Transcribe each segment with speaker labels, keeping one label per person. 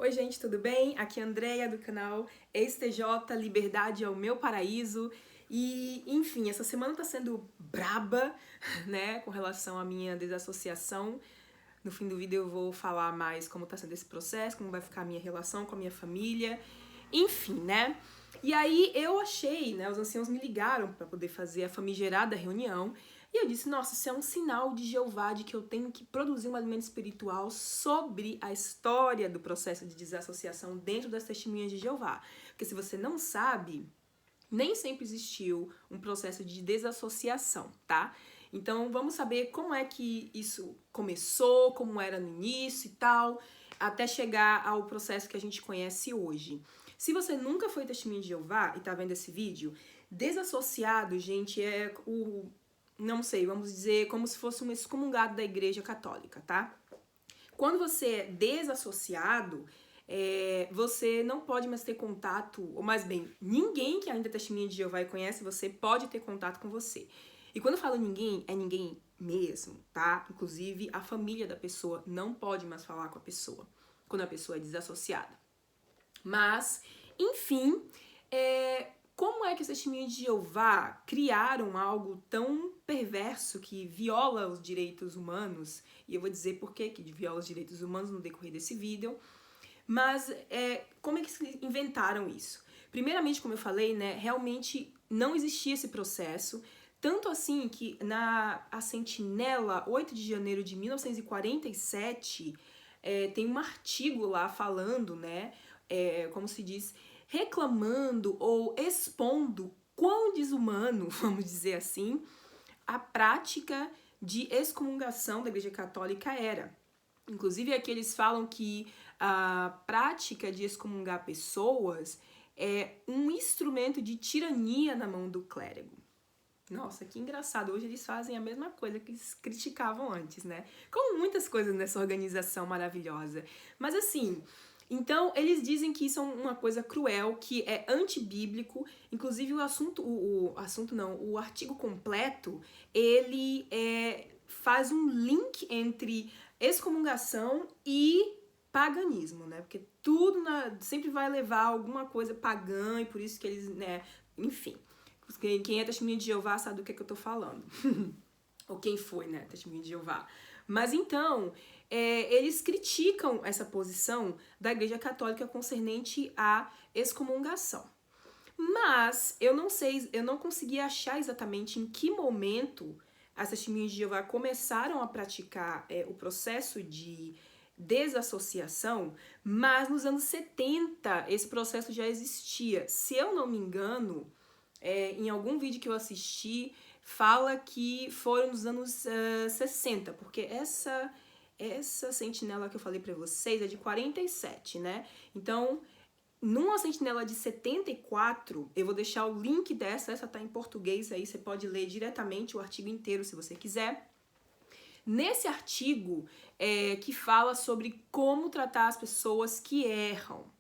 Speaker 1: Oi gente, tudo bem? Aqui é a Andreia do canal ex-TJ, Liberdade é o meu paraíso. E, enfim, essa semana tá sendo braba, né, com relação à minha desassociação. No fim do vídeo eu vou falar mais como tá sendo esse processo, como vai ficar a minha relação com a minha família, enfim, né? E aí eu achei, né, os anciãos me ligaram para poder fazer a famigerada reunião, e eu disse, nossa, isso é um sinal de Jeová de que eu tenho que produzir um alimento espiritual sobre a história do processo de desassociação dentro das testemunhas de Jeová. Porque se você não sabe, nem sempre existiu um processo de desassociação, tá? Então vamos saber como é que isso começou, como era no início e tal, até chegar ao processo que a gente conhece hoje. Se você nunca foi testemunha de Jeová e tá vendo esse vídeo, desassociado, gente, é o, não sei, vamos dizer, como se fosse um excomungado da Igreja Católica, tá? Quando você é desassociado, você não pode mais ter contato, ou mais bem, ninguém que ainda é testemunha de Jeová e conhece você pode ter contato com você. E quando eu falo ninguém, é ninguém mesmo, tá? Inclusive, a família da pessoa não pode mais falar com a pessoa, quando a pessoa é desassociada. Mas, enfim, como é que os testemunhos de Jeová criaram algo tão perverso que viola os direitos humanos? E eu vou dizer por que viola os direitos humanos no decorrer desse vídeo. Mas como é que eles inventaram isso? Primeiramente, como eu falei, né, realmente não existia esse processo. Tanto assim que a Sentinela, 8 de janeiro de 1947, tem um artigo lá falando, né, como se diz, reclamando ou expondo quão desumano, vamos dizer assim, a prática de excomungação da Igreja Católica era. Inclusive aqui eles falam que a prática de excomungar pessoas é um instrumento de tirania na mão do clérigo. Nossa, que engraçado. Hoje eles fazem a mesma coisa que eles criticavam antes, né? Como muitas coisas nessa organização maravilhosa. Mas assim, então eles dizem que isso é uma coisa cruel, que é antibíblico. Inclusive o artigo completo, ele faz um link entre excomungação e paganismo, né? Porque tudo sempre vai levar alguma coisa pagã e por isso que eles, né, enfim. Quem é testemunha de Jeová sabe do que eu tô falando. Ou quem foi, né, testemunha de Jeová. Mas então, eles criticam essa posição da Igreja Católica concernente à excomungação. Mas eu não sei, eu não consegui achar exatamente em que momento as testemunhas de Jeová começaram a praticar o processo de desassociação, mas nos anos 70 esse processo já existia. Se eu não me engano, em algum vídeo que eu assisti, fala que foram nos anos 60, porque essa sentinela que eu falei pra vocês é de 47, né? Então, numa sentinela de 74, eu vou deixar o link essa tá em português aí, você pode ler diretamente o artigo inteiro se você quiser. Nesse artigo que fala sobre como tratar as pessoas que erram.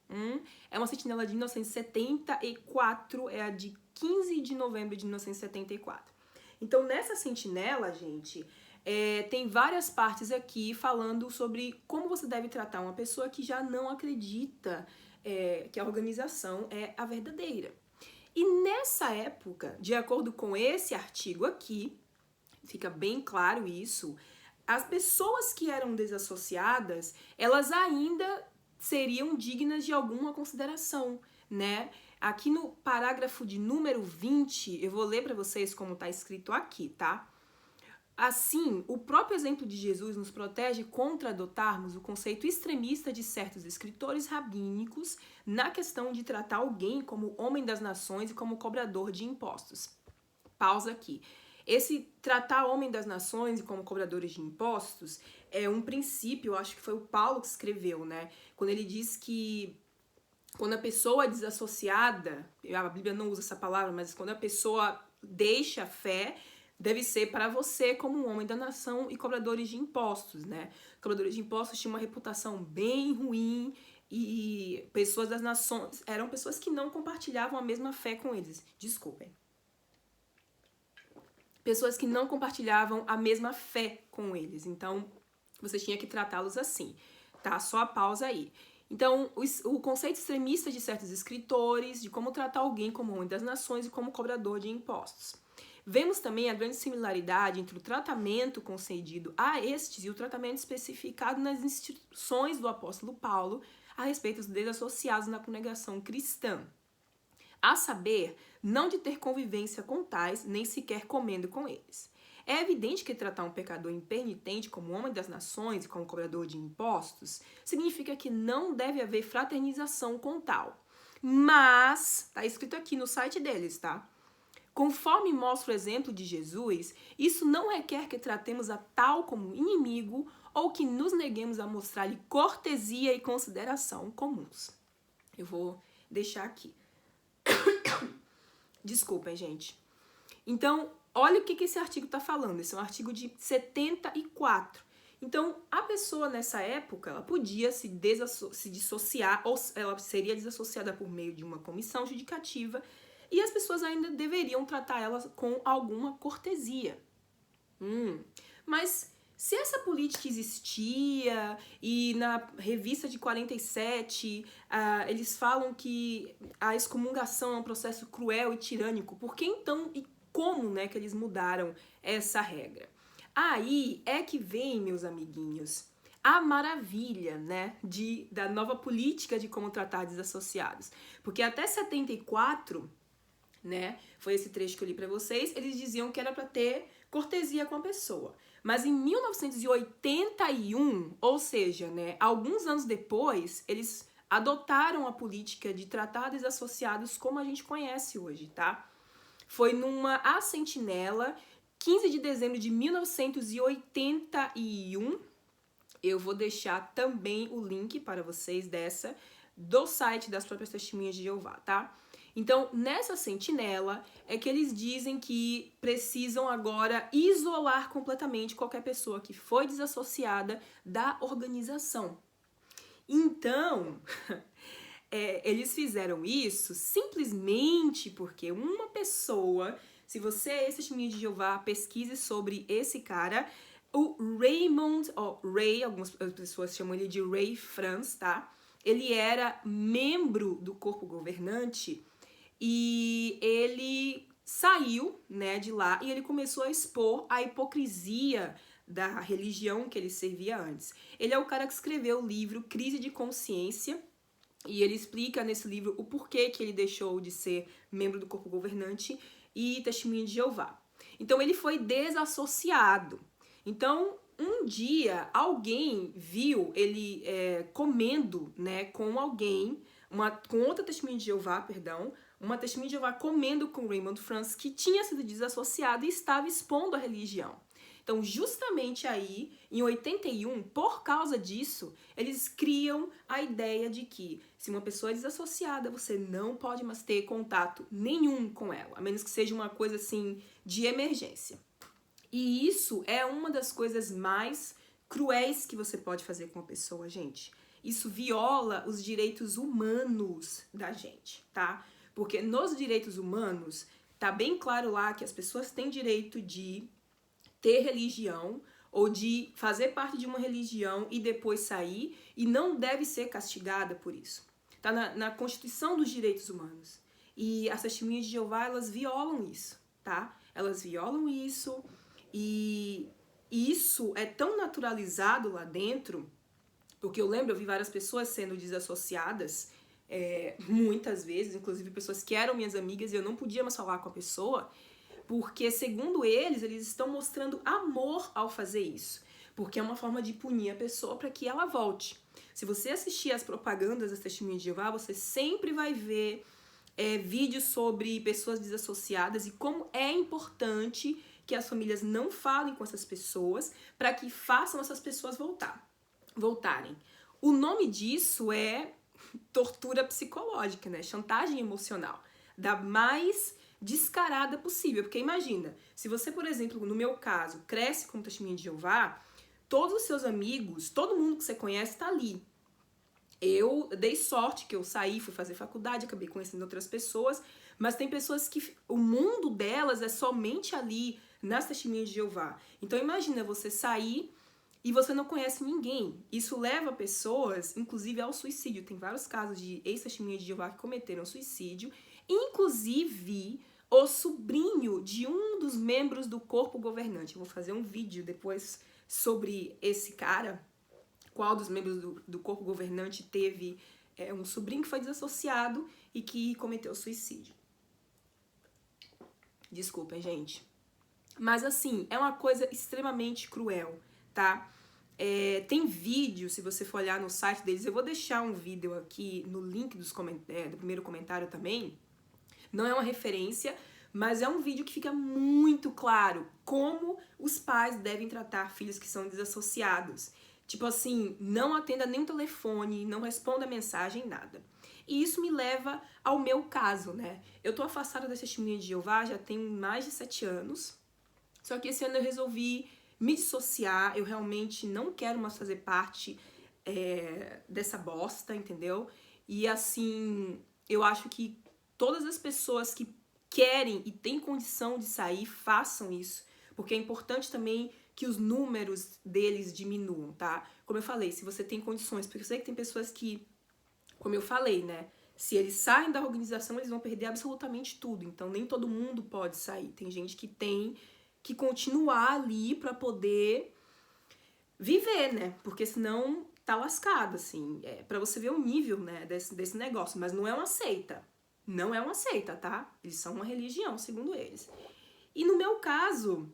Speaker 1: É uma sentinela de 1974, é a de 15 de novembro de 1974. Então, nessa sentinela, gente, tem várias partes aqui falando sobre como você deve tratar uma pessoa que já não acredita que a organização é a verdadeira. E nessa época, de acordo com esse artigo aqui, fica bem claro isso, as pessoas que eram desassociadas, elas ainda seriam dignas de alguma consideração, né? Aqui no parágrafo de número 20, eu vou ler para vocês como está escrito aqui, tá? Assim, o próprio exemplo de Jesus nos protege contra adotarmos o conceito extremista de certos escritores rabínicos na questão de tratar alguém como homem das nações e como cobrador de impostos. Pausa aqui. Esse tratar homem das nações e como cobradores de impostos é um princípio, eu acho que foi o Paulo que escreveu, né? Quando ele diz que quando a pessoa é desassociada, a Bíblia não usa essa palavra, mas quando a pessoa deixa a fé, deve ser para você como um homem da nação e cobradores de impostos, né? Cobradores de impostos tinham uma reputação bem ruim e pessoas das nações eram pessoas que não compartilhavam a mesma fé com eles. Desculpem. Pessoas que não compartilhavam a mesma fé com eles. Então, você tinha que tratá-los assim, tá? Só a pausa aí. Então, o conceito extremista de certos escritores, de como tratar alguém como homem das nações e como cobrador de impostos. Vemos também a grande similaridade entre o tratamento concedido a estes e o tratamento especificado nas instruções do apóstolo Paulo a respeito dos desassociados na congregação cristã. A saber, não de ter convivência com tais, nem sequer comendo com eles. É evidente que tratar um pecador impenitente como homem das nações e como cobrador de impostos significa que não deve haver fraternização com tal. Mas, está escrito aqui no site deles, tá? Conforme mostra o exemplo de Jesus, isso não requer que tratemos a tal como inimigo ou que nos neguemos a mostrar-lhe cortesia e consideração comuns. Eu vou deixar aqui. Desculpem, gente. Então, olha o que esse artigo está falando. Esse é um artigo de 74. Então, a pessoa nessa época, ela podia se dissociar, ou ela seria desassociada por meio de uma comissão judicativa, e as pessoas ainda deveriam tratar ela com alguma cortesia. Mas se essa política existia, e na revista de 47, eles falam que a excomungação é um processo cruel e tirânico, por que então e como, né, que eles mudaram essa regra? Aí é que vem, meus amiguinhos, a maravilha, né, da nova política de como tratar desassociados. Porque até 74, né, foi esse trecho que eu li para vocês, eles diziam que era para ter cortesia com a pessoa. Mas em 1981, ou seja, né, alguns anos depois, eles adotaram a política de tratar desassociados como a gente conhece hoje, tá? Foi numa A Sentinela, 15 de dezembro de 1981. Eu vou deixar também o link para vocês do site das próprias Testemunhas de Jeová, tá? Então, nessa sentinela é que eles dizem que precisam agora isolar completamente qualquer pessoa que foi desassociada da organização. Então, eles fizeram isso simplesmente porque uma pessoa, se você é testemunha de Jeová, pesquise sobre esse cara, o Raymond, Ray, algumas pessoas chamam ele de Ray France, tá? Ele era membro do corpo governante e ele saiu, né, de lá e ele começou a expor a hipocrisia da religião que ele servia antes. Ele é o cara que escreveu o livro Crise de Consciência e ele explica nesse livro o porquê que ele deixou de ser membro do corpo governante e testemunha de Jeová. Então ele foi desassociado. Então um dia alguém viu ele comendo, né, com alguém, com outra testemunha de Jeová, uma testemunha de Jeová comendo com Raymond France, que tinha sido desassociado e estava expondo a religião. Então, justamente aí, em 81, por causa disso, eles criam a ideia de que se uma pessoa é desassociada, você não pode mais ter contato nenhum com ela, a menos que seja uma coisa assim de emergência. E isso é uma das coisas mais cruéis que você pode fazer com uma pessoa, gente. Isso viola os direitos humanos da gente, tá? Porque nos direitos humanos, tá bem claro lá que as pessoas têm direito de ter religião ou de fazer parte de uma religião e depois sair e não deve ser castigada por isso. Tá na Constituição dos Direitos Humanos. E as testemunhas de Jeová, elas violam isso, tá? Elas violam isso e isso é tão naturalizado lá dentro, porque eu vi várias pessoas sendo desassociadas muitas vezes, inclusive pessoas que eram minhas amigas e eu não podia mais falar com a pessoa, porque, segundo eles estão mostrando amor ao fazer isso, porque é uma forma de punir a pessoa para que ela volte. Se você assistir as propagandas das Testemunhas de Jeová, você sempre vai ver vídeos sobre pessoas desassociadas e como é importante que as famílias não falem com essas pessoas para que façam essas pessoas voltarem. O nome disso é tortura psicológica, né? Chantagem emocional, da mais descarada possível, porque imagina, se você, por exemplo, no meu caso, cresce como testemunha de Jeová, todos os seus amigos, todo mundo que você conhece está ali. Eu dei sorte que eu saí, fui fazer faculdade, acabei conhecendo outras pessoas, mas tem pessoas que o mundo delas é somente ali nas testemunhas de Jeová. Então imagina você sair e você não conhece ninguém. Isso leva pessoas, inclusive, ao suicídio. Tem vários casos de ex-testemunhas de Jeová que cometeram suicídio, inclusive o sobrinho de um dos membros do corpo governante. Eu vou fazer um vídeo depois sobre esse cara, qual dos membros do corpo governante teve um sobrinho que foi desassociado e que cometeu suicídio. Desculpem, gente. Mas assim, é uma coisa extremamente cruel, tá? Tem vídeo, se você for olhar no site deles, eu vou deixar um vídeo aqui no link do primeiro comentário também. Não é uma referência, mas é um vídeo que fica muito claro como os pais devem tratar filhos que são desassociados. Tipo assim, não atenda nem o telefone, não responda mensagem, nada. E isso me leva ao meu caso, né? Eu tô afastada da Testemunha de Jeová já tem mais de 7 anos. Só que esse ano eu resolvi me dissociar. Eu realmente não quero mais fazer parte dessa bosta, entendeu? E assim, eu acho que todas as pessoas que querem e têm condição de sair, façam isso. Porque é importante também que os números deles diminuam, tá? Como eu falei, se você tem condições, porque eu sei que tem pessoas que, como eu falei, né? Se eles saem da organização, eles vão perder absolutamente tudo. Então, nem todo mundo pode sair. Tem gente que tem que continuar ali pra poder viver, né? Porque senão tá lascado, assim. Pra você ver o nível, né, desse negócio. Mas não é uma seita. Não é uma seita, tá? Eles são uma religião, segundo eles. E no meu caso,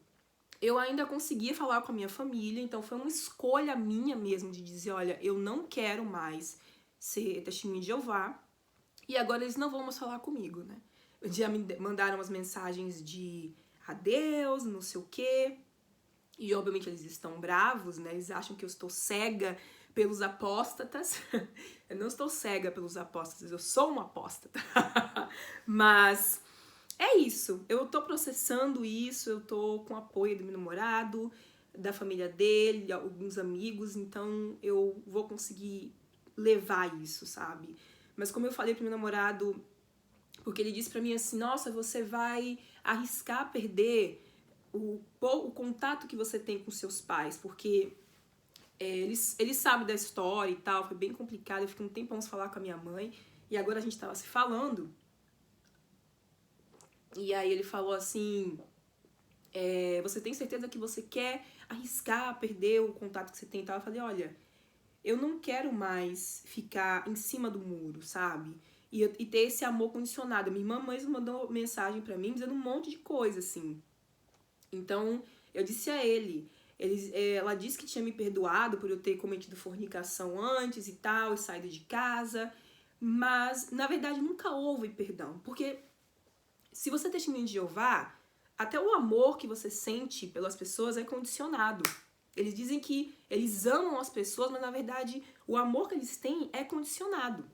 Speaker 1: eu ainda conseguia falar com a minha família, então foi uma escolha minha mesmo de dizer, olha, eu não quero mais ser testemunha de Jeová, e agora eles não vão mais falar comigo, né? Já me mandaram umas mensagens de adeus, não sei o quê, e obviamente eles estão bravos, né? Eles acham que eu estou cega pelos apóstatas. Eu não estou cega pelos apóstatas, eu sou uma apóstata. Mas é isso, eu tô processando isso, eu tô com apoio do meu namorado, da família dele, de alguns amigos, então eu vou conseguir levar isso, sabe? Mas como eu falei pro meu namorado, porque ele disse pra mim assim, nossa, você vai arriscar perder o contato que você tem com seus pais, porque eles sabem da história e tal, foi bem complicado, eu fiquei um tempão sem falar com a minha mãe, e agora a gente tava se falando, e aí ele falou assim, você tem certeza que você quer arriscar, perder o contato que você tem e tal? Eu falei, olha, eu não quero mais ficar em cima do muro, sabe? E ter esse amor condicionado. Minha irmã mesmo mandou mensagem pra mim dizendo um monte de coisa, assim. Então, eu disse a ele, ela disse que tinha me perdoado por eu ter cometido fornicação antes e tal, e saído de casa, mas, na verdade, nunca houve perdão, porque se você é testemunha de Jeová, até o amor que você sente pelas pessoas é condicionado. Eles dizem que eles amam as pessoas, mas, na verdade, o amor que eles têm é condicionado.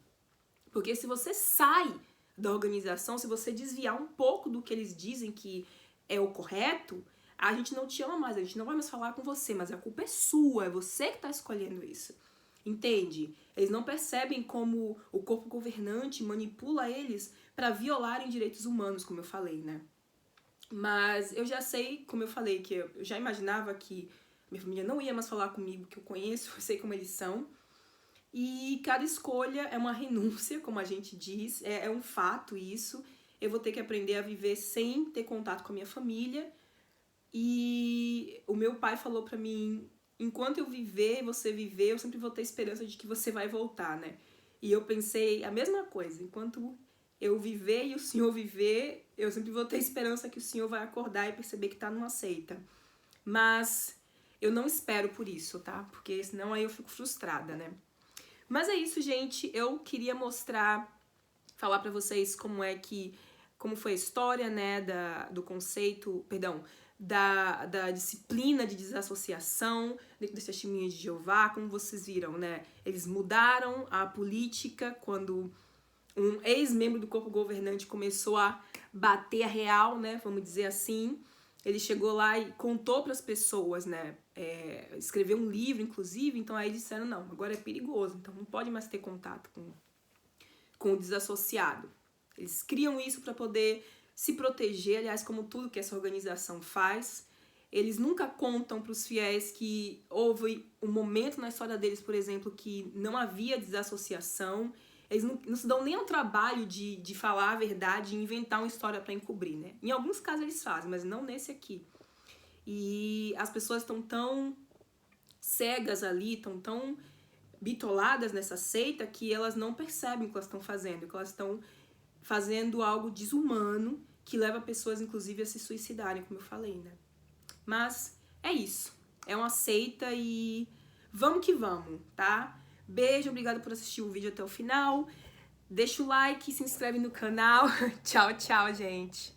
Speaker 1: Porque se você sai da organização, se você desviar um pouco do que eles dizem que é o correto, a gente não te ama mais, a gente não vai mais falar com você, mas a culpa é sua, é você que está escolhendo isso. Entende? Eles não percebem como o corpo governante manipula eles para violarem direitos humanos, como eu falei, né? Mas eu já sei, como eu falei, que eu já imaginava que minha família não ia mais falar comigo, que eu conheço, eu sei como eles são. E cada escolha é uma renúncia, como a gente diz, é um fato isso. Eu vou ter que aprender a viver sem ter contato com a minha família. E o meu pai falou pra mim, enquanto eu viver, você viver, eu sempre vou ter esperança de que você vai voltar, né? E eu pensei a mesma coisa, enquanto eu viver e o Senhor viver, eu sempre vou ter esperança que o Senhor vai acordar e perceber que tá numa seita. Mas eu não espero por isso, tá? Porque senão aí eu fico frustrada, né? Mas é isso, gente. Eu queria falar pra vocês como foi a história, né, do conceito, perdão, da disciplina de desassociação dentro das testemunhas de Jeová, como vocês viram, né? Eles mudaram a política quando um ex-membro do corpo governante começou a bater a real, né, vamos dizer assim. Ele chegou lá e contou para as pessoas, né, escreveu um livro, inclusive, então aí disseram, não, agora é perigoso, então não pode mais ter contato com o desassociado. Eles criam isso para poder se proteger, aliás, como tudo que essa organização faz, Eles nunca contam para os fiéis que houve um momento na história deles, por exemplo, que não havia desassociação. Eles não se dão nem ao trabalho de falar a verdade e inventar uma história para encobrir, né? Em alguns casos eles fazem, mas não nesse aqui. E as pessoas estão tão cegas ali, estão tão bitoladas nessa seita que elas não percebem o que elas estão fazendo, que elas estão fazendo algo desumano que leva pessoas, inclusive, a se suicidarem, como eu falei, né? Mas é isso. É uma seita e vamos que vamos, tá? Beijo, obrigada por assistir o vídeo até o final. Deixa o like, se inscreve no canal. Tchau, tchau, gente.